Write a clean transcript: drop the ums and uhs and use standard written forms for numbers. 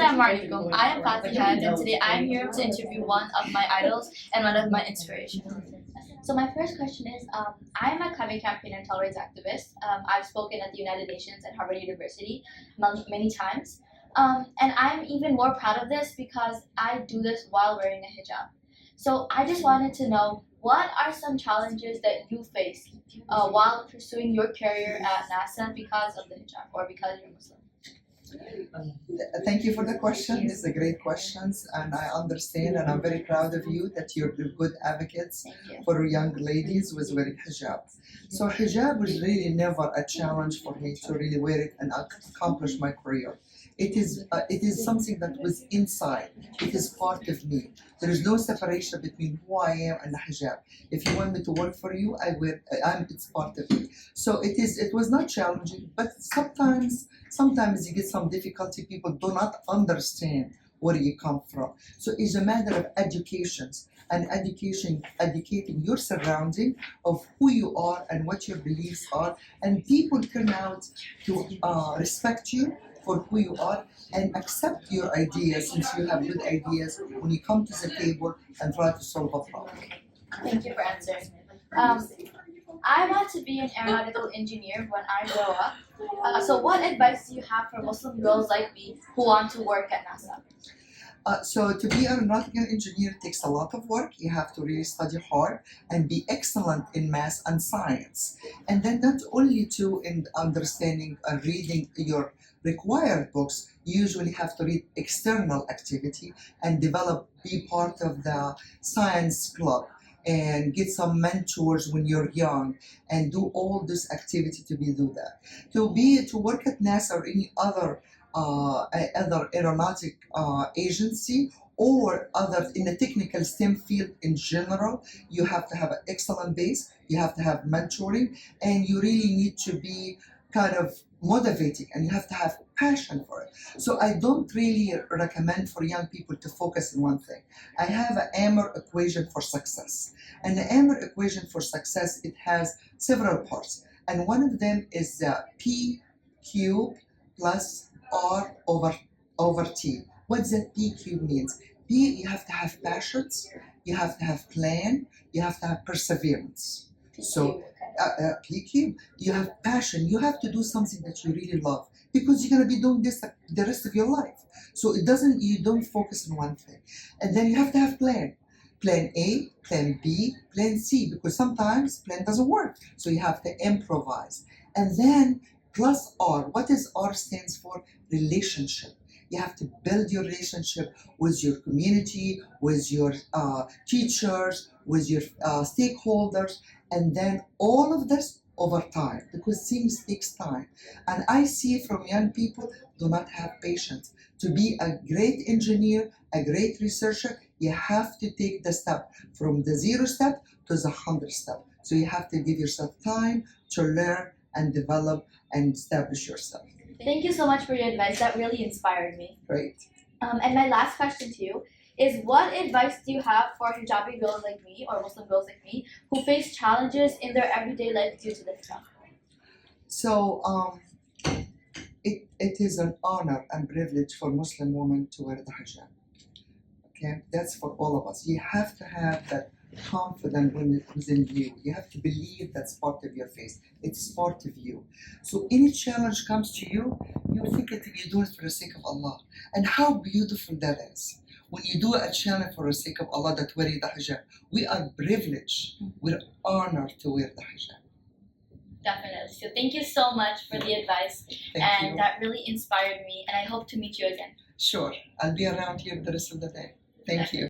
Assalamu alaikum. I am Faatiha, and today I am here to interview one of my idols and one of my inspirations. So my first question is, I am a climate campaign and tolerance activist. I've spoken at the United Nations and Harvard University many times. And I'm even more proud of this because I do this while wearing a hijab. So I just wanted to know, what are some challenges that you face while pursuing your career at NASA because of the hijab or because you're Muslim? Thank you for the question. These are great questions, and I understand, and I'm very proud of you that you're good advocates for young ladies with wearing hijab. So hijab was really never a challenge for me to really wear it and accomplish my career. It is something that was inside. It is part of me. There is no separation between who I am and the hijab. If you want me to work for you, it's part of me. So it was not challenging, but sometimes you get some difficulty. People do not understand where you come from. So it's a matter of educating your surrounding of who you are and what your beliefs are, and people turn out to respect you for who you are and accept your ideas, since you have good ideas when you come to the table and try to solve a problem. Thank you for answering. I want to be an aeronautical engineer when I grow up. So what advice do you have for Muslim girls like me who want to work at NASA? So to be an aeronautical engineer takes a lot of work. You have to really study hard and be excellent in math and science. And then not only in understanding and reading your required books, you usually have to read external activity and be part of the science club and get some mentors when you're young and do all this activity to do that. To work at NASA or any other aeronautic agency or other in the technical STEM field in general, you have to have an excellent base, you have to have mentoring, and you really need to be kind of motivating, and you have to have passion for it. So I don't really recommend for young people to focus on one thing. I have an AMR equation for success. And the AMR equation for success, it has several parts. And one of them is P cubed plus R over T. What does that P cube means? P, you have to have passions, you have to have plan, you have to have perseverance. So P cube, you have passion, you have to do something that you really love, because you're going to be doing this the rest of your life. So you don't focus on one thing. And then you have to have plan. Plan A, plan B, plan C, because sometimes plan doesn't work. So you have to improvise. And then plus R. What does R stands for? Relationship. You have to build your relationship with your community, with your teachers, with your stakeholders, and then all of this over time, because things takes time. And I see from young people do not have patience. To be a great engineer, a great researcher, you have to take the step from the 0 step to the 100 step. So you have to give yourself time to learn and develop and establish yourself. Thank you so much for your advice. That really inspired me. Great. And my last question to you is, what advice do you have for hijabi girls like me, or Muslim girls like me, who face challenges in their everyday life due to the hijab? So it is an honor and privilege for Muslim women to wear the hijab. Okay, that's for all of us. You have to have that confidence within you. You have to believe that's part of your face. It's part of you. So any challenge comes to you, you think that you do it for the sake of Allah. And how beautiful that is. When you do a challenge for the sake of Allah, that wearing the hijab, we are privileged. We're honored to wear the hijab. Definitely. So thank you so much for the advice. Thank you. That really inspired me, and I hope to meet you again. Sure. I'll be around here the rest of the day. Thank you.